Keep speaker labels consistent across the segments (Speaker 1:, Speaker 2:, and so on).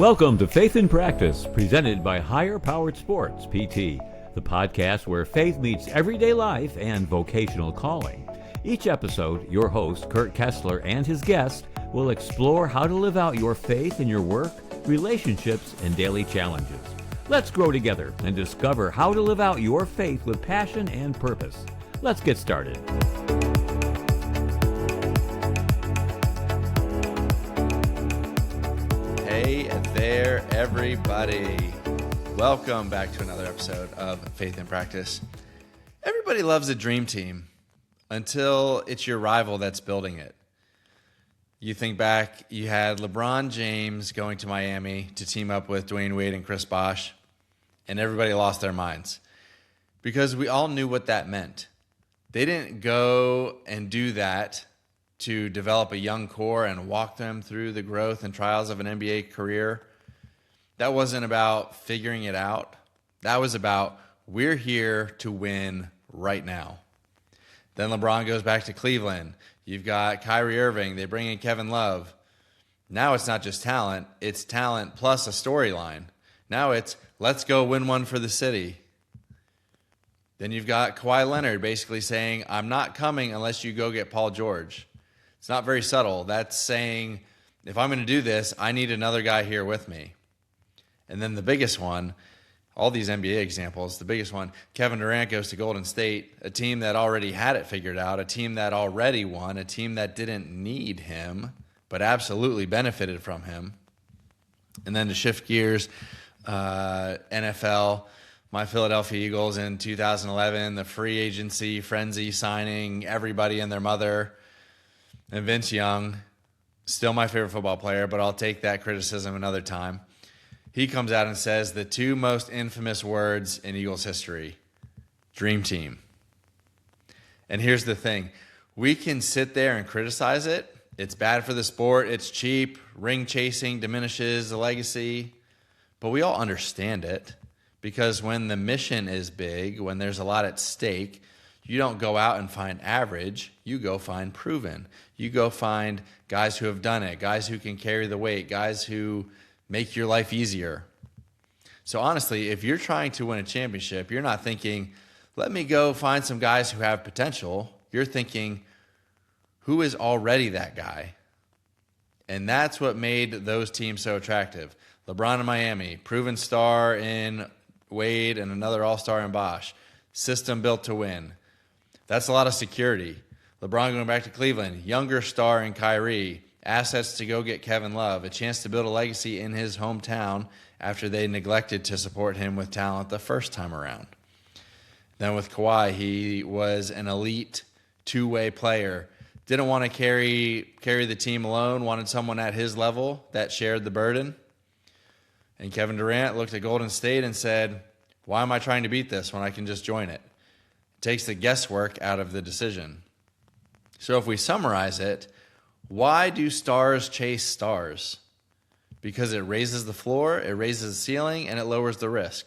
Speaker 1: Welcome to Faith in Practice, presented by Higher Powered Sports, PT, the podcast where faith meets everyday life and vocational calling. Each episode, your host, Kurt Kessler, and his guest will explore how to live out your faith in your work, relationships, and daily challenges. Let's grow together and discover how to live out your faith with passion and purpose. Let's get started.
Speaker 2: Hey there, everybody. Welcome back to another episode of Faith in Practice. Everybody loves a dream team until it's your rival that's building it. You think back, you had LeBron James going to Miami to team up with Dwayne Wade and Chris Bosh, and everybody lost their minds because we all knew what that meant. They didn't go and do that to develop a young core and walk them through the growth and trials of an NBA career. That wasn't about figuring it out. That was about, we're here to win right now. Then LeBron goes back to Cleveland. You've got Kyrie Irving. They bring in Kevin Love. Now it's not just talent. It's talent plus a storyline. Now it's, let's go win one for the city. Then you've got Kawhi Leonard basically saying, I'm not coming unless you go get Paul George. It's not very subtle. That's saying, if I'm going to do this, I need another guy here with me. And then the biggest one, all these NBA examples, the biggest one, Kevin Durant goes to Golden State, a team that already had it figured out, a team that already won, a team that didn't need him, but absolutely benefited from him. And then to shift gears, NFL, my Philadelphia Eagles in 2011, the free agency frenzy signing everybody and their mother. And Vince Young, still my favorite football player, but I'll take that criticism another time. He comes out and says the two most infamous words in Eagles history, dream team. And here's the thing. We can sit there and criticize it. It's bad for the sport. It's cheap. Ring chasing diminishes the legacy. But we all understand it because when the mission is big, when there's a lot at stake, you don't go out and find average. You go find proven. You go find guys who have done it, guys who can carry the weight, guys who make your life easier. So honestly, if you're trying to win a championship, you're not thinking, let me go find some guys who have potential. You're thinking, who is already that guy? And that's what made those teams so attractive. LeBron in Miami, proven star in Wade and another all-star in Bosh. System built to win. That's a lot of security. LeBron going back to Cleveland, younger star in Kyrie, assets to go get Kevin Love, a chance to build a legacy in his hometown after they neglected to support him with talent the first time around. Then with Kawhi, he was an elite two-way player. Didn't want to carry the team alone, wanted someone at his level that shared the burden. And Kevin Durant looked at Golden State and said, why am I trying to beat this when I can just join it? It takes the guesswork out of the decision. So if we summarize it, why do stars chase stars? Because it raises the floor, it raises the ceiling, and it lowers the risk.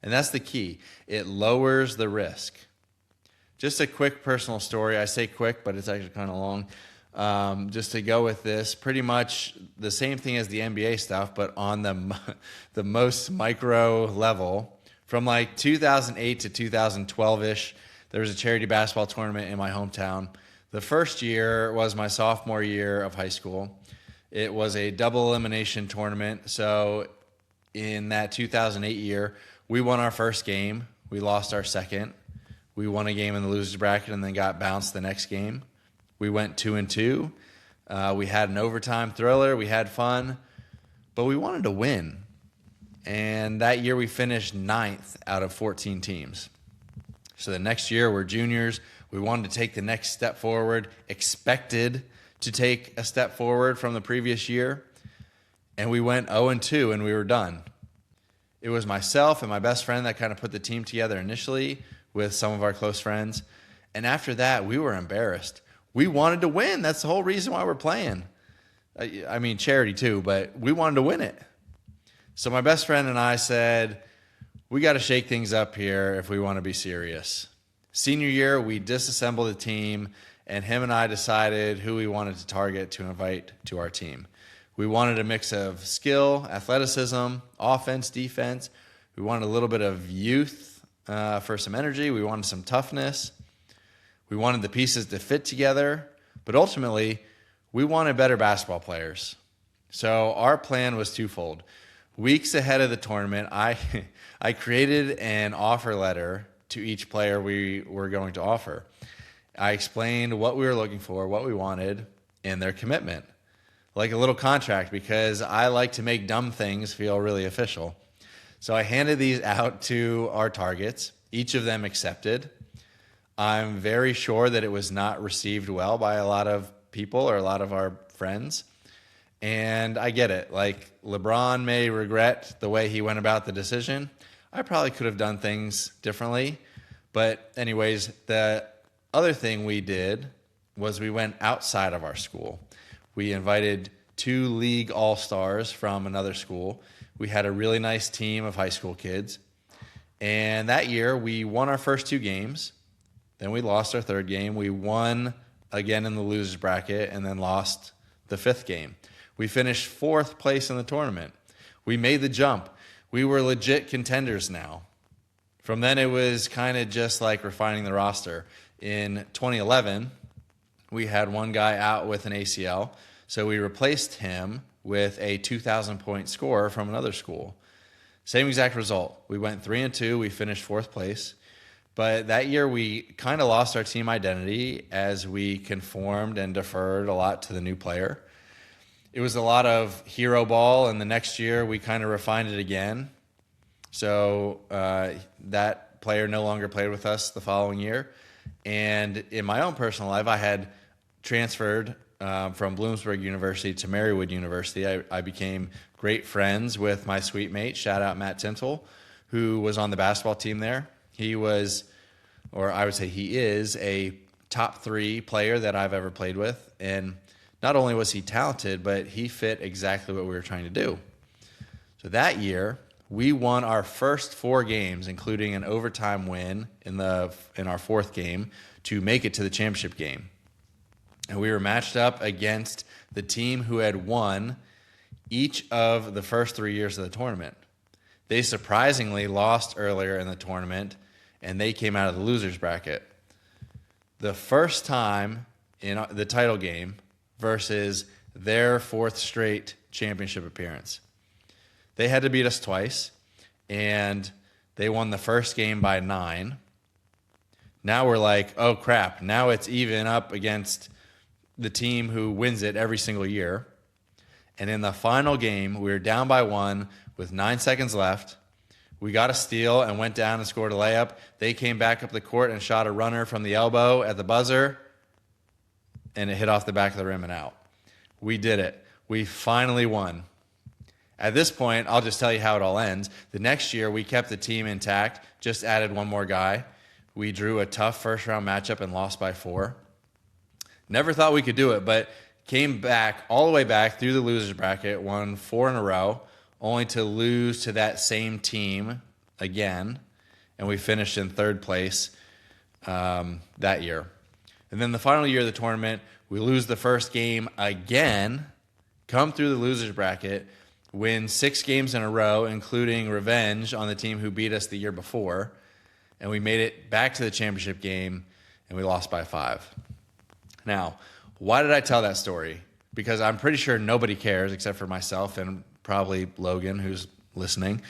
Speaker 2: And that's the key. It lowers the risk. Just a quick personal story. I say quick, but it's actually kind of long. Just to go with this, pretty much the same thing as the NBA stuff, but on the most micro level. From like 2008 to 2012-ish, there was a charity basketball tournament in my hometown. The first year was my sophomore year of high school. It was a double elimination tournament. So in that 2008 year, we won our first game. We lost our second. We won a game in the loser's bracket and then got bounced the next game. We went 2-2. We had an overtime thriller. We had fun, but we wanted to win. And that year we finished 9th out of 14 teams. So the next year we're juniors. We wanted to take the next step forward, expected to take a step forward from the previous year, and we went 0-2 and we were done. It was myself and my best friend that kind of put the team together initially with some of our close friends, and after that we were embarrassed. We wanted to win. That's the whole reason why we're playing. I mean, charity too, but we wanted to win it. So my best friend and I said, we got to shake things up here if we want to be serious. Senior year, we disassembled the team, and him and I decided who we wanted to target to invite to our team. We wanted a mix of skill, athleticism, offense, defense. We wanted a little bit of youth for some energy. We wanted some toughness. We wanted the pieces to fit together. But ultimately, we wanted better basketball players. So our plan was twofold. Weeks ahead of the tournament, I created an offer letter to each player we were going to offer. I explained what we were looking for, what we wanted, and their commitment. Like a little contract, because I like to make dumb things feel really official. So I handed these out to our targets. Each of them accepted. I'm very sure that it was not received well by a lot of people or a lot of our friends. And I get it. Like, LeBron may regret the way he went about the decision. I probably could have done things differently. But anyways, the other thing we did was we went outside of our school. We invited 2 league all-stars from another school. We had a really nice team of high school kids. And that year, we won our first 2 games. Then we lost our 3rd game. We won again in the losers bracket and then lost the 5th game. We finished 4th place in the tournament. We made the jump. We were legit contenders now. From then, it was kind of just like refining the roster. In 2011, we had one guy out with an ACL, so we replaced him with a 2,000-point scorer from another school. Same exact result. We went 3-2. We finished 4th place. But that year, we kind of lost our team identity as we conformed and deferred a lot to the new player. It was a lot of hero ball, and the next year, we kind of refined it again. So that player no longer played with us the following year. And in my own personal life, I had transferred from Bloomsburg University to Marywood University. I became great friends with my suite mate, shout out Matt Tintle, who was on the basketball team there. He was, or I would say he is, a top 3 player that I've ever played with. And not only was he talented, but he fit exactly what we were trying to do. So that year, we won our first 4 games, including an overtime win in our 4th game, to make it to the championship game. And we were matched up against the team who had won each of the first 3 years of the tournament. They surprisingly lost earlier in the tournament, and they came out of the losers bracket. The first time in the title game versus their 4th straight championship appearance. They had to beat us twice, and they won the first game by 9. Now we're like, oh crap, now it's even up against the team who wins it every single year. And in the final game, we were down by 1 with 9 seconds left. We got a steal and went down and scored a layup. They came back up the court and shot a runner from the elbow at the buzzer, and it hit off the back of the rim and out. We did it. We finally won. At this point, I'll just tell you how it all ends. The next year, we kept the team intact, just added one more guy. We drew a tough first-round matchup and lost by 4. Never thought we could do it, but came back all the way back through the losers bracket, won 4 in a row, only to lose to that same team again, and we finished in 3rd place that year. And then the final year of the tournament, we lose the first game again, come through the losers bracket, win 6 games in a row, including revenge on the team who beat us the year before, and we made it back to the championship game, and we lost by 5. Now, why did I tell that story? Because I'm pretty sure nobody cares except for myself and probably Logan, who's listening.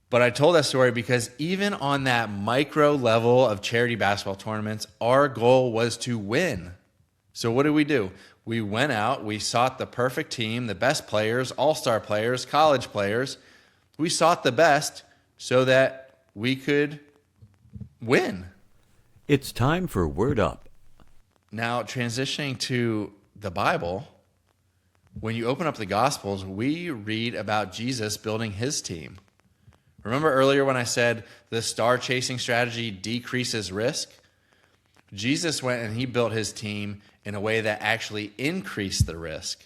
Speaker 2: But I told that story because even on that micro level of charity basketball tournaments, our goal was to win. So what did we do? We went out, we sought the perfect team, the best players, all-star players, college players. We sought the best so that we could win.
Speaker 1: It's time for Word Up.
Speaker 2: Now, transitioning to the Bible, when you open up the Gospels, we read about Jesus building his team. Remember earlier when I said the star-chasing strategy decreases risk? Jesus went and he built his team in a way that actually increased the risk.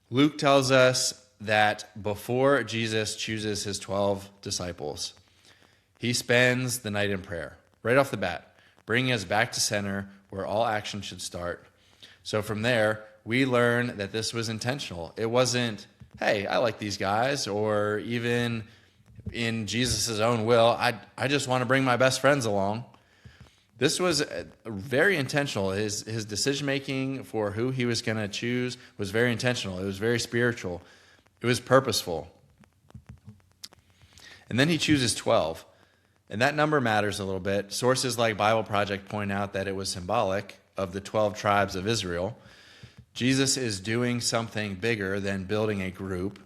Speaker 2: Luke tells us that before Jesus chooses his 12 disciples, he spends the night in prayer, right off the bat, bringing us back to center where all action should start. So from there, we learn that this was intentional. It wasn't, hey, I like these guys, or even in Jesus' own will, I just want to bring my best friends along. This was very intentional. His decision-making for who he was going to choose was very intentional. It was very spiritual. It was purposeful. And then he chooses 12. And that number matters a little bit. Sources like Bible Project point out that it was symbolic of the 12 tribes of Israel. Jesus is doing something bigger than building a group.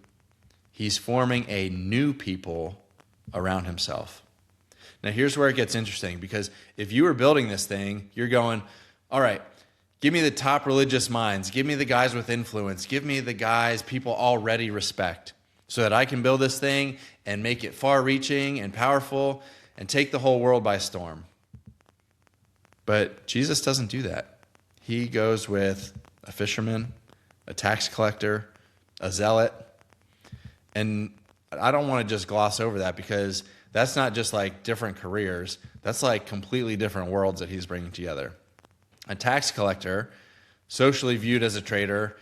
Speaker 2: He's forming a new people around himself. Now, here's where it gets interesting, because if you were building this thing, you're going, all right, give me the top religious minds. Give me the guys with influence. Give me the guys people already respect so that I can build this thing and make it far-reaching and powerful and take the whole world by storm. But Jesus doesn't do that. He goes with a fisherman, a tax collector, a zealot. And I don't want to just gloss over that, because that's not just like different careers. That's like completely different worlds that he's bringing together. A tax collector, socially viewed as a traitor.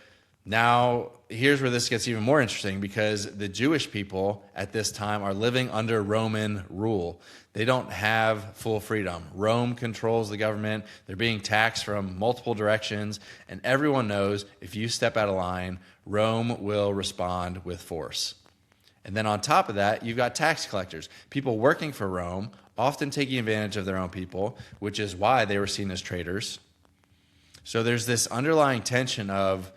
Speaker 2: Now, here's where this gets even more interesting, because the Jewish people at this time are living under Roman rule. They don't have full freedom. Rome controls the government. They're being taxed from multiple directions. And everyone knows if you step out of line, Rome will respond with force. And then on top of that, you've got tax collectors, people working for Rome, often taking advantage of their own people, which is why they were seen as traitors. So there's this underlying tension of,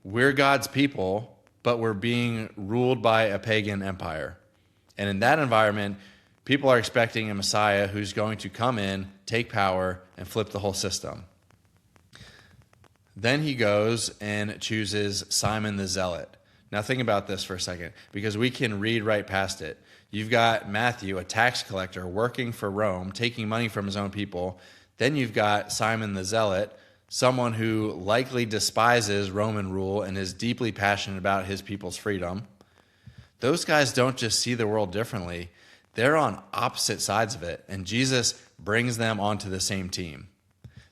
Speaker 2: we're God's people, but we're being ruled by a pagan empire. And in that environment, people are expecting a Messiah who's going to come in, take power, and flip the whole system. Then he goes and chooses Simon the Zealot. Now think about this for a second, because we can read right past it. You've got Matthew, a tax collector, working for Rome, taking money from his own people. Then you've got Simon the Zealot, someone who likely despises Roman rule and is deeply passionate about his people's freedom. Those guys don't just see the world differently. They're on opposite sides of it, and Jesus brings them onto the same team.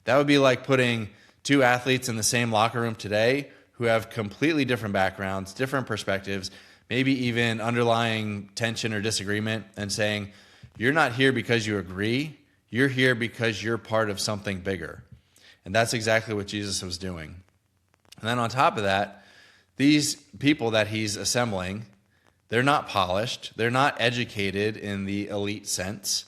Speaker 2: That would be like putting two athletes in the same locker room today who have completely different backgrounds, different perspectives, maybe even underlying tension or disagreement, and saying, you're not here because you agree, you're here because you're part of something bigger. And that's exactly what Jesus was doing. And then on top of that, these people that he's assembling, they're not polished, they're not educated in the elite sense,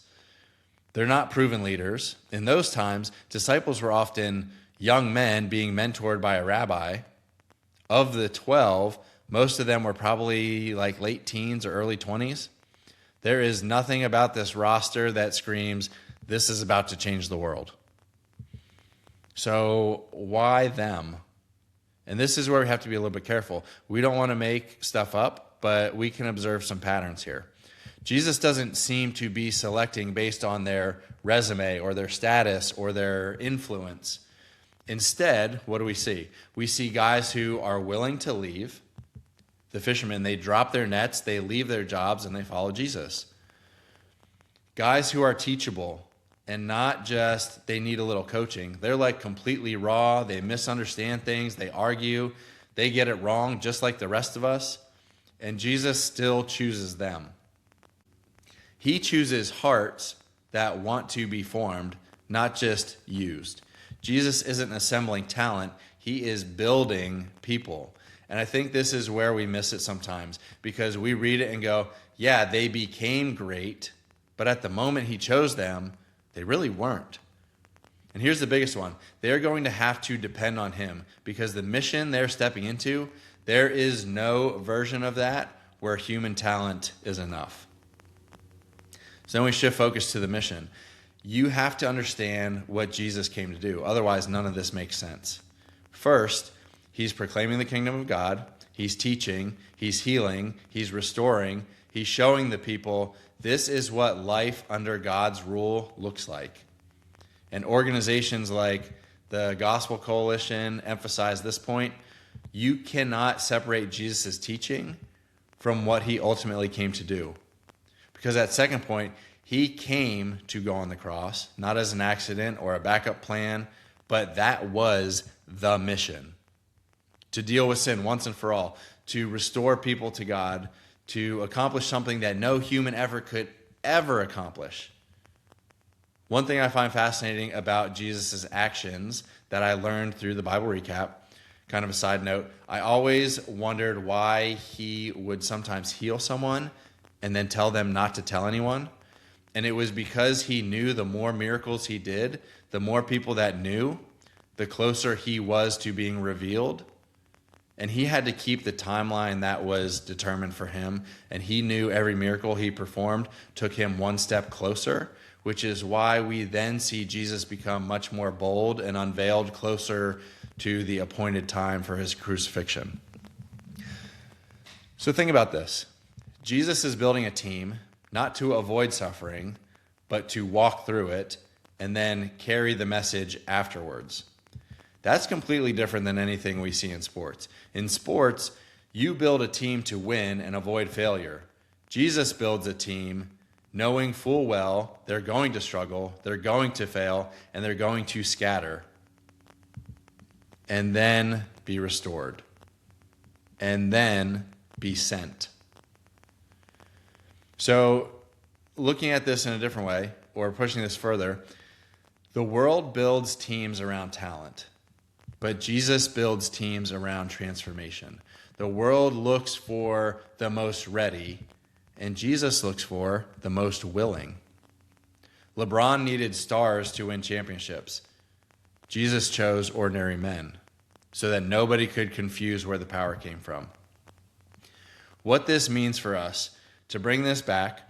Speaker 2: they're not proven leaders. In those times, disciples were often young men being mentored by a rabbi. Of the 12, most of them were probably like late teens or early 20s. There is nothing about this roster that screams, this is about to change the world. So why them? And this is where we have to be a little bit careful. We don't want to make stuff up, but we can observe some patterns here. Jesus doesn't seem to be selecting based on their resume or their status or their influence. Instead, what do we see? We see guys who are willing to leave. The fishermen, they drop their nets, they leave their jobs, and they follow Jesus. Guys who are teachable and not just they need a little coaching. They're like completely raw. They misunderstand things. They argue. They get it wrong just like the rest of us. And Jesus still chooses them. He chooses hearts that want to be formed, not just used. Jesus isn't assembling talent. He is building people. And I think this is where we miss it sometimes, because we read it and go, yeah, they became great, but at the moment he chose them, they really weren't. And here's the biggest one. They're going to have to depend on him, because the mission they're stepping into, there is no version of that where human talent is enough. So then we shift focus to the mission. You have to understand what Jesus came to do. Otherwise, none of this makes sense. First, he's proclaiming the kingdom of God. He's teaching. He's healing. He's restoring. He's showing the people this is what life under God's rule looks like. And organizations like the Gospel Coalition emphasize this point. You cannot separate Jesus' teaching from what he ultimately came to do. Because that second point, he came to go on the cross, not as an accident or a backup plan, but that was the mission. to deal with sin once and for all, to restore people to God, to accomplish something that no human ever could ever accomplish. One thing I find fascinating about Jesus' actions that I learned through the Bible recap, kind of a side note, I always wondered why he would sometimes heal someone and then tell them not to tell anyone. And it was because he knew the more miracles he did, the more people that knew, the closer he was to being revealed. And he had to keep the timeline that was determined for him. And he knew every miracle he performed took him one step closer, which is why we then see Jesus become much more bold and unveiled closer to the appointed time for his crucifixion. So think about this. Jesus is building a team, not to avoid suffering, but to walk through it and then carry the message afterwards. That's completely different than anything we see in sports. In sports, you build a team to win and avoid failure. Jesus builds a team knowing full well they're going to struggle, they're going to fail, and they're going to scatter, and then be restored, and then be sent. So, looking at this in a different way, or pushing this further, the world builds teams around talent, but Jesus builds teams around transformation. The world looks for the most ready, and Jesus looks for the most willing. LeBron needed stars to win championships. Jesus chose ordinary men so that nobody could confuse where the power came from. What this means for us, to bring this back,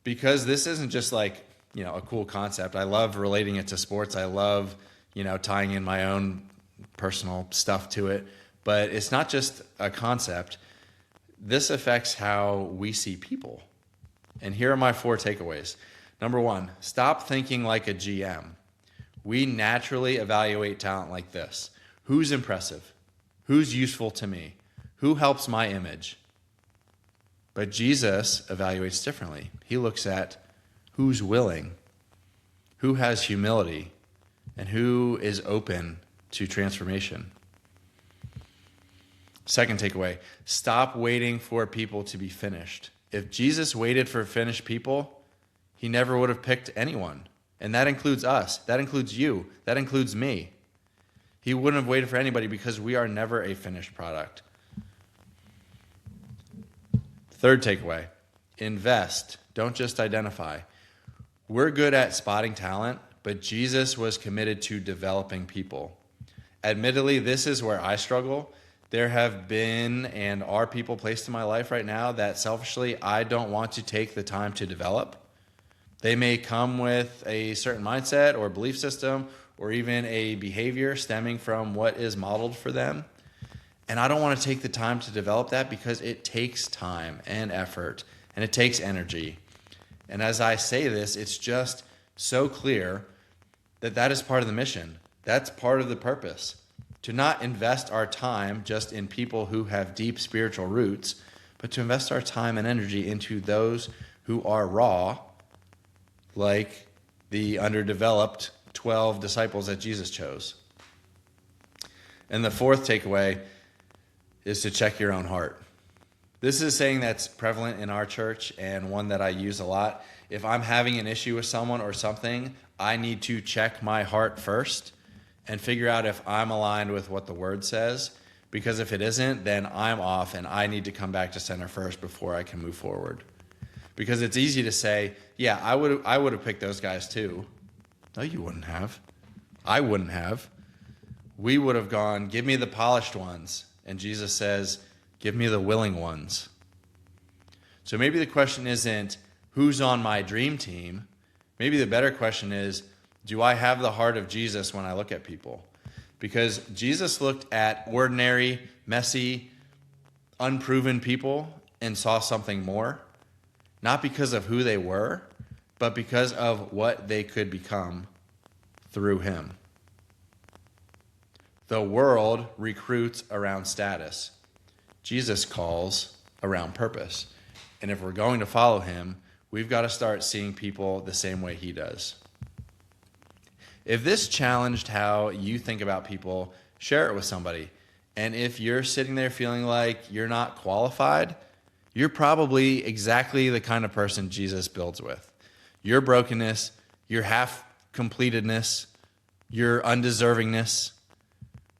Speaker 2: because this isn't just like, a cool concept. I love relating it to sports. I love, tying in my own personal stuff to it. But it's not just a concept. This affects how we see people. And here are my 4 takeaways. Number 1, stop thinking like a GM. We naturally evaluate talent like this. Who's impressive? Who's useful to me? Who helps my image? But Jesus evaluates differently. He looks at who's willing, who has humility, and who is open to transformation. Second takeaway, stop waiting for people to be finished. If Jesus waited for finished people, he never would have picked anyone. And that includes us. That includes you. That includes me. He wouldn't have waited for anybody because we are never a finished product. Third takeaway, invest. Don't just identify. We're good at spotting talent, but Jesus was committed to developing people. Admittedly, this is where I struggle. There have been and are people placed in my life right now that selfishly I don't want to take the time to develop. They may come with a certain mindset or belief system or even a behavior stemming from what is modeled for them. And I don't want to take the time to develop that because it takes time and effort and it takes energy. And as I say this, it's just so clear that that is part of the mission. That's part of the purpose. To not invest our time just in people who have deep spiritual roots, but to invest our time and energy into those who are raw, like the underdeveloped 12 disciples that Jesus chose. And the fourth takeaway is to check your own heart. This is a saying that's prevalent in our church and one that I use a lot. If I'm having an issue with someone or something, I need to check my heart first and figure out if I'm aligned with what the word says. Because if it isn't, then I'm off and I need to come back to center first before I can move forward. Because it's easy to say, yeah, I would have picked those guys too. No, you wouldn't have. I wouldn't have. We would have gone, give me the polished ones. And Jesus says, give me the willing ones. So maybe the question isn't, who's on my dream team? Maybe the better question is, do I have the heart of Jesus when I look at people? Because Jesus looked at ordinary, messy, unproven people and saw something more, not because of who they were, but because of what they could become through him. The world recruits around status. Jesus calls around purpose. And if we're going to follow him, we've got to start seeing people the same way he does. If this challenged how you think about people, share it with somebody. And if you're sitting there feeling like you're not qualified, you're probably exactly the kind of person Jesus builds with. Your brokenness, your half-completedness, your undeservingness,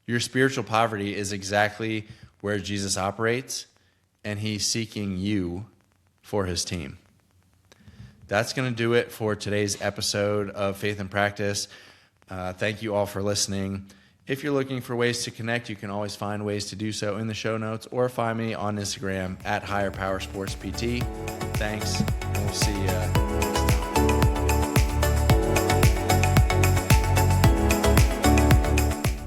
Speaker 2: your spiritual poverty is exactly where Jesus operates, and he's seeking you for his team. That's going to do it for today's episode of Faith in Practice. Thank you all for listening. If you're looking for ways to connect, you can always find ways to do so in the show notes or find me on Instagram at Higher Power Sports PT. Thanks, and we'll see you.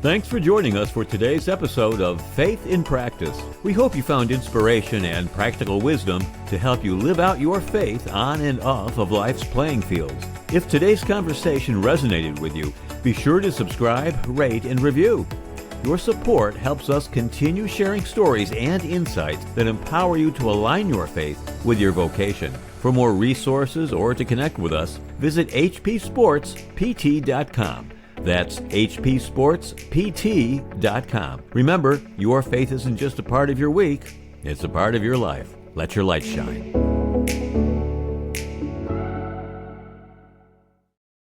Speaker 1: Thanks for joining us for today's episode of Faith in Practice. We hope you found inspiration and practical wisdom to help you live out your faith on and off of life's playing fields. If today's conversation resonated with you, be sure to subscribe, rate, and review. Your support helps us continue sharing stories and insights that empower you to align your faith with your vocation. For more resources or to connect with us, visit hpsportspt.com. That's hpsportspt.com. Remember, your faith isn't just a part of your week, it's a part of your life. Let your light shine.